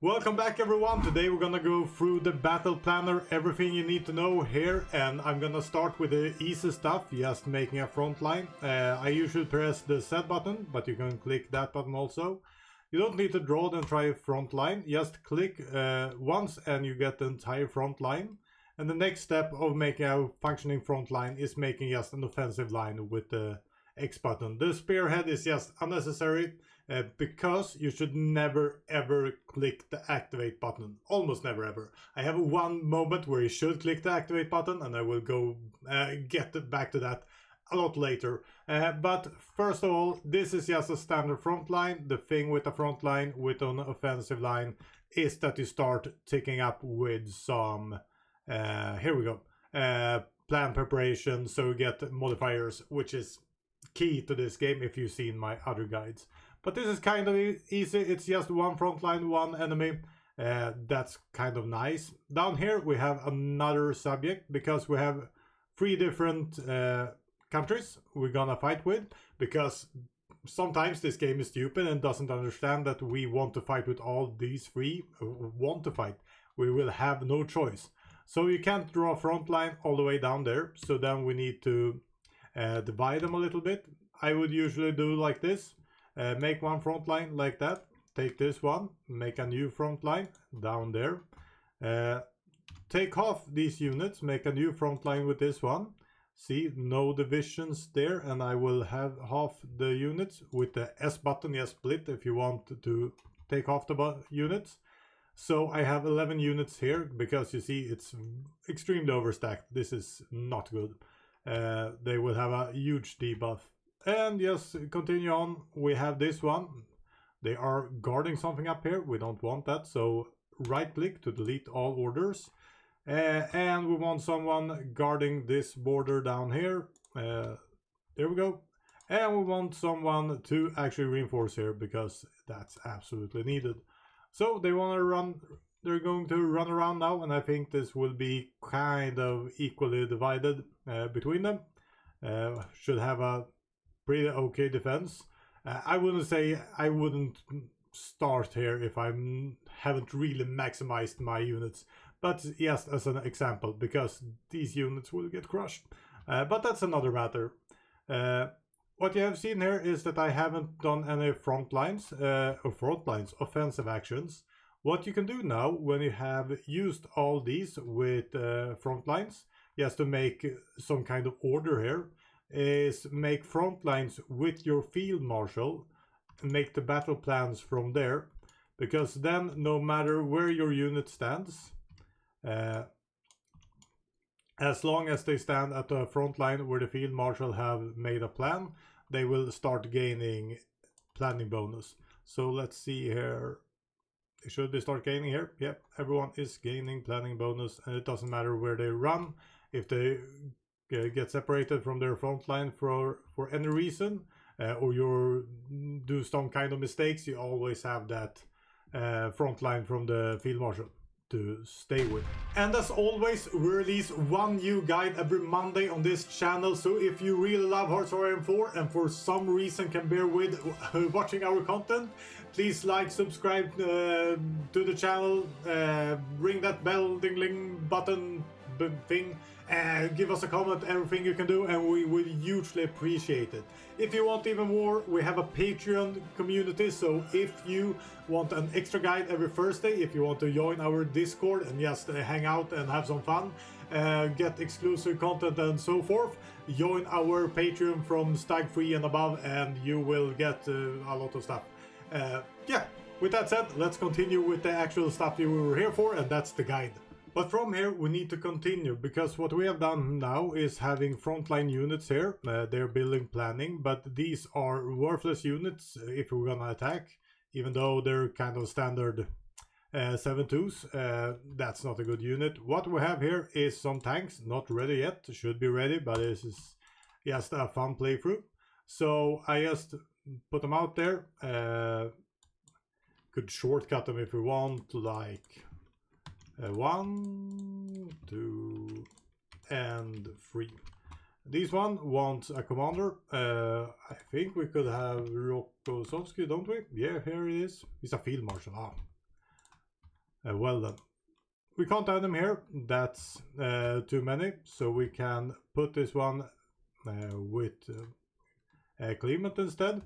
Welcome back everyone. Today we're gonna go through the battle planner, everything you need to know here, and I'm gonna start with the easy stuff, just making a front line. I usually press the set button, but you can click that button also. You don't need to draw and try a front line, just click once and you get the entire front line. And the next step of making a functioning front line is making just an offensive line with the X button. The spearhead is just unnecessary. Because you should never ever click the activate button. Almost never ever. I have one moment where you should click the activate button, and I will go get back to that a lot later. But first of all, this is just a standard front line. The thing with a front line with an offensive line is that you start ticking up with some here we go, plan preparation, so you get modifiers, which is key to this game if you've seen my other guides. But this is kind of easy. It's just one front line, one enemy. That's kind of nice. Down here we have another subject because we have 3 different countries we're gonna fight with, because sometimes this game is stupid and doesn't understand that we want to fight with all these 3 want to fight. We will have no choice. So you can't draw a front line all the way down there. So then we need to divide them a little bit. I would usually do like this. Make one front line like that, take this one, make a new front line down there, take half these units, make a new front line with this one. See, no divisions there, and I will have half the units with the S button. Just split if you want to take half the units. So I have 11 units here because you see it's extremely overstacked. This is not good. They will have a huge debuff. And yes, continue on. We have this one. They are guarding something up here. We don't want that. So right click to delete all orders. And we want someone guarding this border down here. There we go. And we want someone to actually reinforce here because that's absolutely needed. So they want to run. They're going to run around now. And I think this will be kind of equally divided between them. Should have a pretty okay defense. I wouldn't say I wouldn't start here if I haven't really maximized my units, but yes, as an example, because these units will get crushed. But that's another matter. What you have seen here is that I haven't done any front lines, offensive actions. What you can do now when you have used all these with front lines, just to make some kind of order here, is make front lines with your Field Marshal and make the battle plans from there, because then no matter where your unit stands, as long as they stand at the front line where the Field Marshal have made a plan, they will start gaining planning bonus. So let's see here. Should they start gaining here? Yep, everyone is gaining planning bonus, and it doesn't matter where they run. If they get separated from their front line for any reason, or you do some kind of mistakes, you always have that front line from the Field Marshal to stay with. And as always, we release one new guide every Monday on this channel, so if you really love HOI4 and for some reason can bear with watching our content, please like, subscribe to the channel, ring that bell ding button thing, give us a comment, everything you can do, and we will hugely appreciate it. If you want even more, we have a Patreon community, so if you want an extra guide every Thursday, if you want to join our Discord and just hang out and have some fun, get exclusive content and so forth, join our Patreon from Stag 3 and above, and you will get a lot of stuff. Yeah, with that said, let's continue with the actual stuff you were here for, and that's the guide. But from here we need to continue, because what we have done now is having frontline units here. They're building planning, but these are worthless units if we're gonna attack, even though they're kind of standard 7-2s. That's not a good unit. What we have here is some tanks, not ready yet, should be ready, but this is just a fun playthrough. So I just put them out there. Could shortcut them if we want, like 1, 2, and 3. This one wants a commander. I think we could have Rokossovsky, don't we? Yeah, here he is. He's a Field Marshal. Well then, we can't add them here, that's too many, so we can put this one with Clement instead.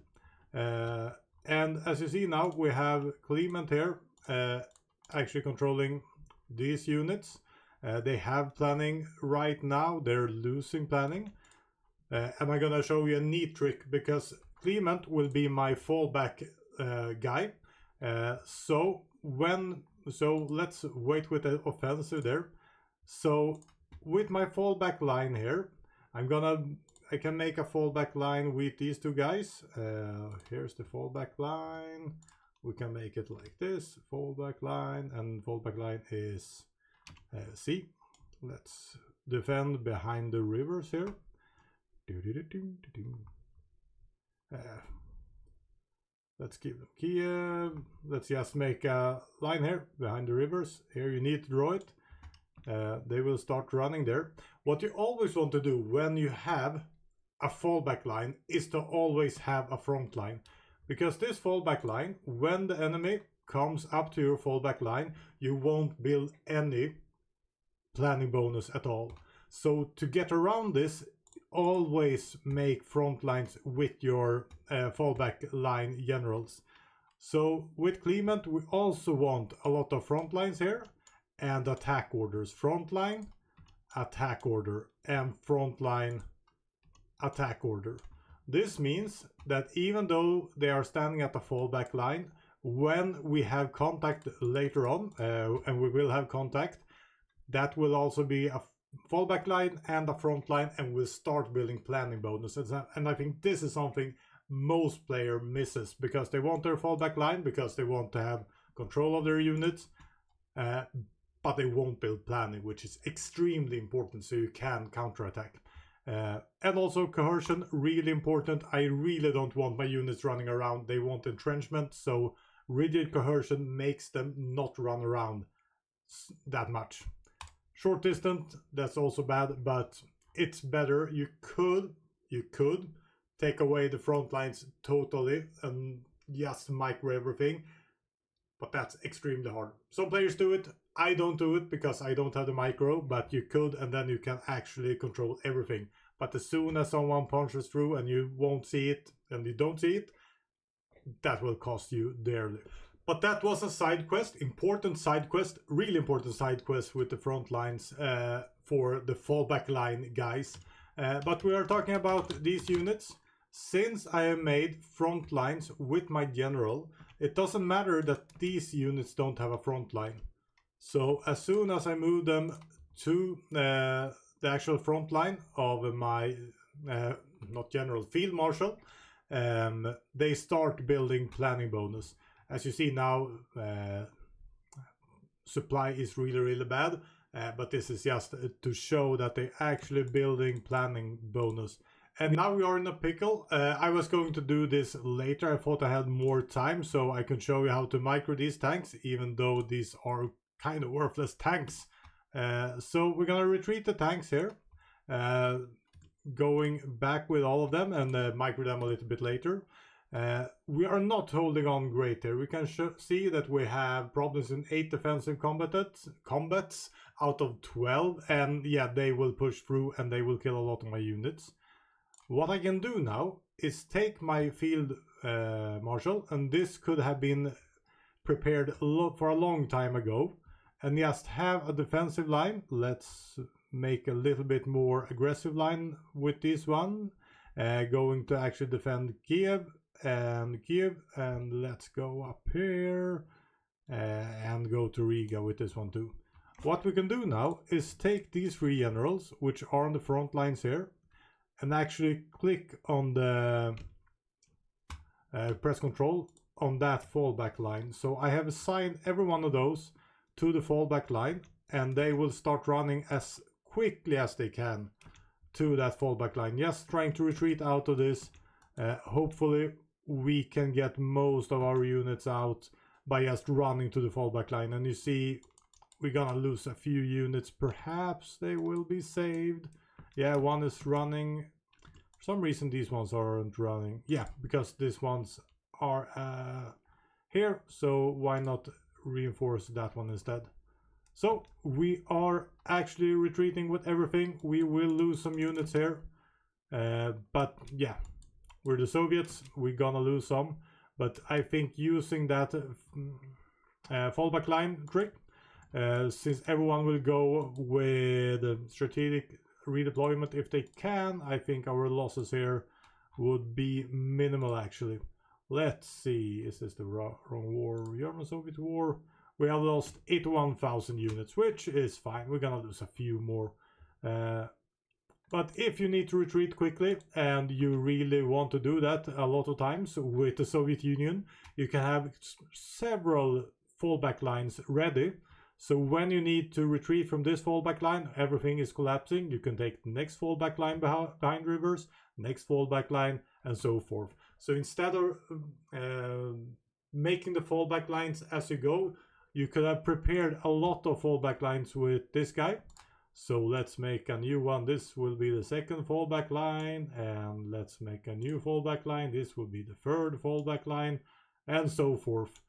And as you see now, we have Clement here actually controlling these units. They have planning right now, they're losing planning. And I'm gonna show you a neat trick, because Clement will be my fallback guy. So let's wait with the offensive there. So with my fallback line here, I can make a fallback line with these two guys. Here's the fallback line. We can make it like this, fallback line, and fallback line is C. Let's defend behind the rivers here. Let's give them Kiev. Let's just make a line here behind the rivers. Here you need to draw it. They will start running there. What you always want to do when you have a fallback line is to always have a front line. Because this fallback line, when the enemy comes up to your fallback line, you won't build any planning bonus at all. So to get around this, always make front lines with your fallback line generals. So with Clement, we also want a lot of front lines here and attack orders. Front line, attack order, and front line, attack order. This means that even though they are standing at the fallback line, when we have contact later on, and we will have contact, that will also be a fallback line and a front line, and we'll start building planning bonuses. And I think this is something most player misses, because they want their fallback line because they want to have control of their units, but they won't build planning, which is extremely important so you can counterattack. And also coercion, really important. I really don't want my units running around. They want entrenchment, so rigid coercion makes them not run around that much. Short distance, that's also bad, but it's better. You could take away the front lines totally and just micro everything, but that's extremely hard. Some players do it. I don't do it because I don't have the micro, but you could, and then you can actually control everything. But as soon as someone punches through and you won't see it, and you don't see it, that will cost you dearly. But that was a side quest, important side quest, really important side quest with the front lines for the fallback line guys. But we are talking about these units. Since I have made front lines with my general, it doesn't matter that these units don't have a front line. So as soon as I move them to the actual front line of my, not general, Field Marshal, they start building planning bonus. As you see now, supply is really bad, but this is just to show that they're actually building planning bonus. And now we are in a pickle. I was going to do this later. I thought I had more time, so I can show you how to micro these tanks, even though these are kind of worthless tanks. So we're gonna retreat the tanks here, going back with all of them and micro them a little bit later. We are not holding on great here. We can see that we have problems in 8 defensive combats out of 12, and yeah, they will push through and they will kill a lot of my units. What I can do now is take my Field Marshal, and this could have been prepared for a long time ago, and just have a defensive line. Let's make a little bit more aggressive line with this one, going to actually defend Kiev, and let's go up here and go to Riga with this one too. What we can do now is take these 3 generals, which are on the front lines here, and actually click on the press control on that fallback line. So I have assigned every one of those to the fallback line, and they will start running as quickly as they can to that fallback line, just trying to retreat out of this. Hopefully we can get most of our units out by just running to the fallback line. And you see we're gonna lose a few units. Perhaps they will be saved. Yeah, one is running. For some reason these ones aren't running. Yeah, because these ones are here, so why not reinforce that one instead. So we are actually retreating with everything. We will lose some units here, but yeah, we're the Soviets, we're gonna lose some. But I think using that fallback line trick, since everyone will go with strategic redeployment if they can, I think our losses here would be minimal actually. Let's see, is this the wrong war? German-Soviet war. We have lost 81,000 units, which is fine. We're gonna lose a few more. But if you need to retreat quickly and you really want to do that a lot of times with the Soviet Union, you can have several fallback lines ready. So when you need to retreat from this fallback line, everything is collapsing, you can take the next fallback line behind rivers, next fallback line, and so forth. So instead of making the fallback lines as you go, you could have prepared a lot of fallback lines with this guy. So let's make a new one. This will be the second fallback line, and let's make a new fallback line. This will be the third fallback line, and so forth.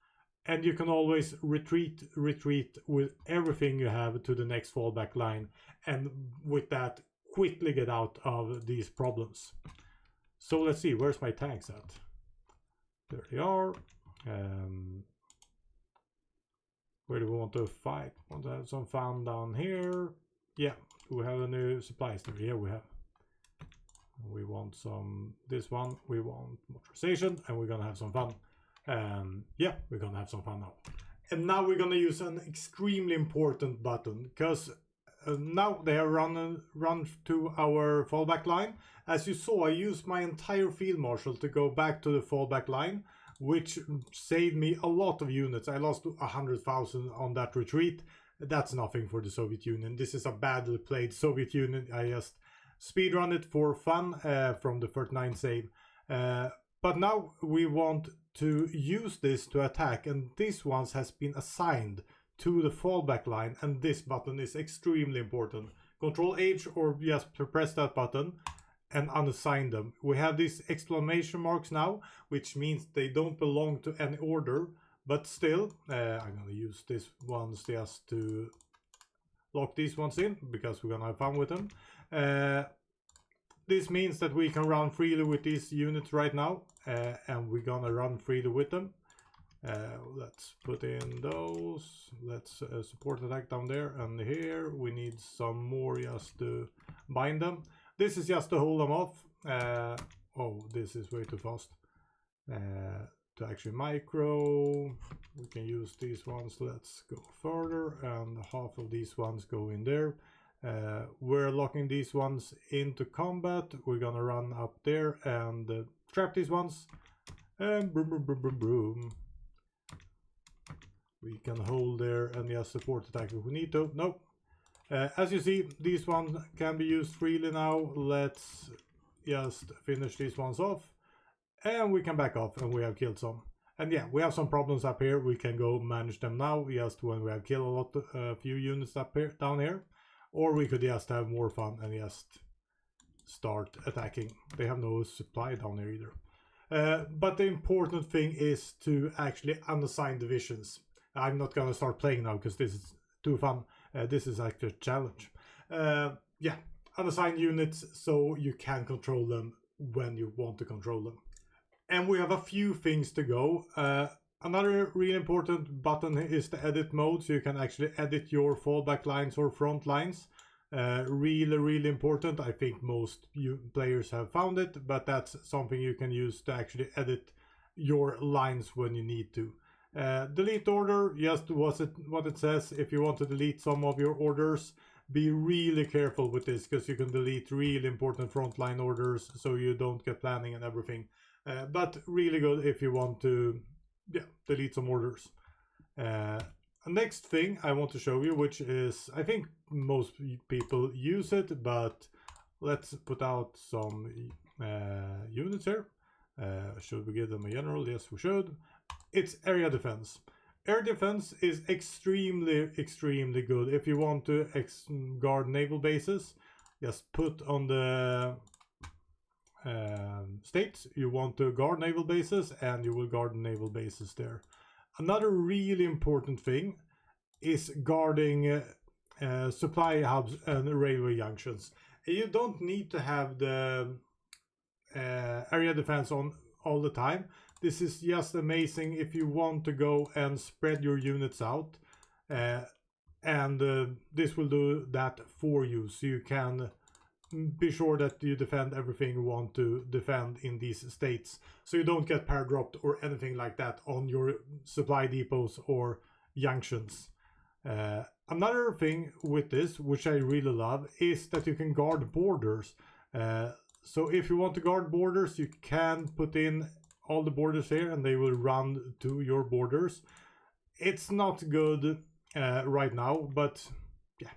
And you can always retreat with everything you have to the next fallback line, and with that quickly get out of these problems. So let's see, where's my tanks at? There they are. Where do we want to fight? Want to have some fun down here? Yeah, do we have any supplies there? Yeah, we have. We want some, this one, we want motorization, and we're gonna have some fun. Yeah, we're gonna have some fun now. And now we're gonna use an extremely important button, because now they have run to our fallback line. As you saw, I used my entire Field Marshal to go back to the fallback line, which saved me a lot of units. I lost 100,000 on that retreat. That's nothing for the Soviet Union. This is a badly played Soviet Union. I just speedrun it for fun from the 39 save. But now we want to use this to attack, and this one has been assigned to the fallback line, and this button is extremely important. Control H or just press that button and unassign them. We have these exclamation marks now, which means they don't belong to any order, but still, I'm gonna use these ones just to lock these ones in, because we're gonna have fun with them. This means that we can run freely with these units right now, and we're gonna run freely with them. Let's put in those. Let's support attack down there, and here we need some more just to bind them. This is just to hold them off. Oh, this is way too fast. To actually micro, we can use these ones. Let's go further, and half of these ones go in there. We're locking these ones into combat. We're gonna run up there and trap these ones, and boom, boom, boom, boom, boom. We can hold there and just support attack if we need to. Nope. As you see, these ones can be used freely now. Let's just finish these ones off, and we can back off, and we have killed some. And yeah, we have some problems up here. We can go manage them now, just when we have killed a few units up here, down here. Or we could just have more fun and just start attacking. They have no supply down here either. But the important thing is to actually unassign divisions. I'm not gonna start playing now because this is too fun. This is actually a challenge. Yeah, unassign units so you can control them when you want to control them. And we have a few things to go. Another really important button is the edit mode, so you can actually edit your fallback lines or front lines. Really important. I think most players have found it, but that's something you can use to actually edit your lines when you need to. Delete order, just what it says. If you want to delete some of your orders, be really careful with this, because you can delete really important frontline orders, so you don't get planning and everything. But really good if you want to delete some orders. Next thing I want to show you, which is, I think most people use it, but let's put out some units here. Should we give them a general? Yes, we should. It's area defense. Air defense is extremely good if you want to guard naval bases. Just put on the states you want to guard naval bases, and you will guard naval bases there. Another really important thing is guarding supply hubs and railway junctions. You don't need to have the area defense on all the time. This is just amazing if you want to go and spread your units out, and this will do that for you, so you can be sure that you defend everything you want to defend in these states, so you don't get paradropped or anything like that on your supply depots or junctions. Another thing with this, which I really love, is that you can guard borders. So if you want to guard borders, you can put in all the borders here and they will run to your borders. It's not good right now, but yeah,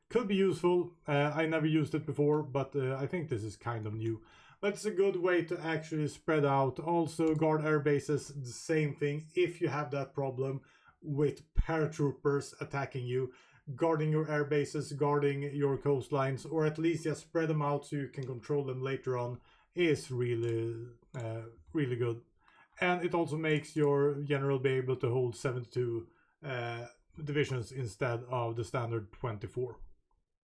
could be useful. I never used it before, but I think this is kind of new. But it's a good way to actually spread out. Also guard air bases, the same thing. If you have that problem with paratroopers attacking you, guarding your air bases, guarding your coastlines, or at least just spread them out so you can control them later on, is really really good. And it also makes your general be able to hold 72 divisions instead of the standard 24.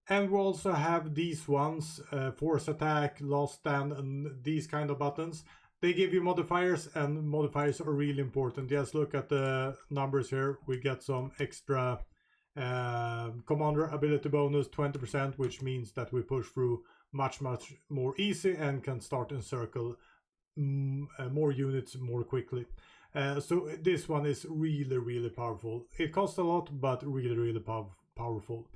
And we also have these ones, force attack, last stand, and these kind of buttons. They give you modifiers, and modifiers are really important. Just look at the numbers here. We get some extra commander ability bonus 20%, which means that we push through much more easy and can start encircle more units more quickly. So this one is really powerful. It costs a lot, but really powerful.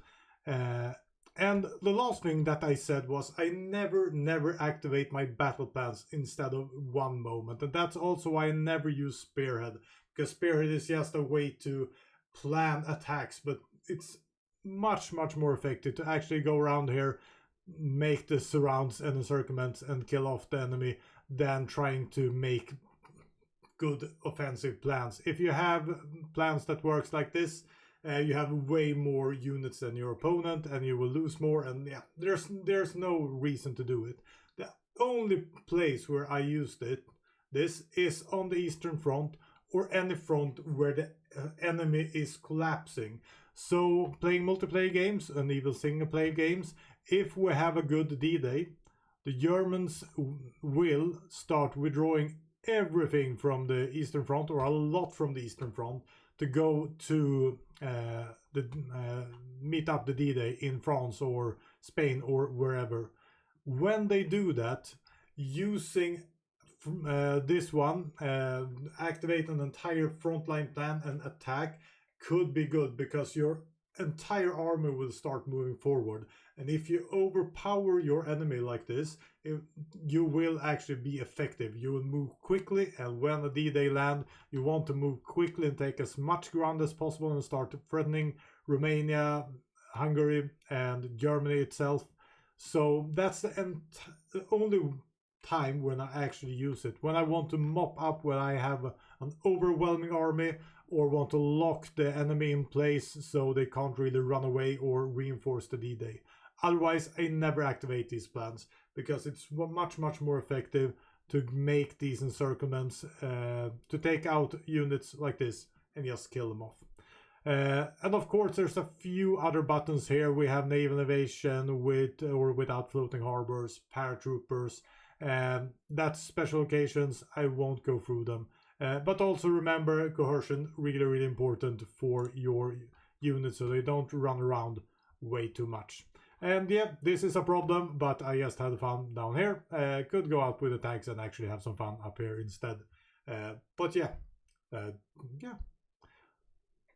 And the last thing that I said was I never activate my battle plans instead of one moment. And that's also why I never use Spearhead, because Spearhead is just a way to plan attacks, but it's much more effective to actually go around here, make the surrounds and encirclements and kill off the enemy than trying to make good offensive plans. If you have plans that works like this, you have way more units than your opponent and you will lose more, and yeah, there's no reason to do it. The only place where I used this is on the Eastern Front, or any front where the enemy is collapsing. So playing multiplayer games and even single player games, if we have a good D-Day, the Germans will start withdrawing everything from the Eastern Front, or a lot from the Eastern Front, to go to meet up the D-Day in France or Spain or wherever. When they do that, using this one, activate an entire frontline plan and attack could be good, because your entire army will start moving forward. And if you overpower your enemy like this, you will actually be effective. You will move quickly, and when the D-Day land, you want to move quickly and take as much ground as possible and start threatening Romania, Hungary, and Germany itself. So that's the only time when I actually use it. When I want to mop up, when I have an overwhelming army, or want to lock the enemy in place so they can't really run away or reinforce the D-Day. Otherwise, I never activate these plans, because it's much more effective to make these encirclements, to take out units like this and just kill them off. And of course, there's a few other buttons here. We have naval invasion with or without floating harbors, paratroopers, that's special occasions. I won't go through them. But also remember, coercion, really important for your units, so they don't run around way too much. And yeah, this is a problem, but I just had fun down here. Could go out with the tanks and actually have some fun up here instead. But yeah,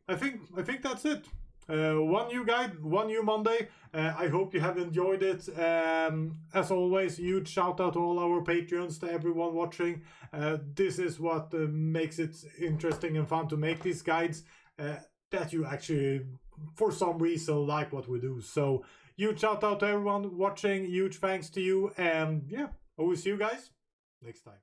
I think that's it. One new guide, one new Monday. I hope you have enjoyed it. As always, huge shout out to all our Patreons, to everyone watching. This is what makes it interesting and fun to make these guides, that you actually, for some reason, like what we do. So huge shout out to everyone watching, huge thanks to you, and yeah, I will see you guys next time.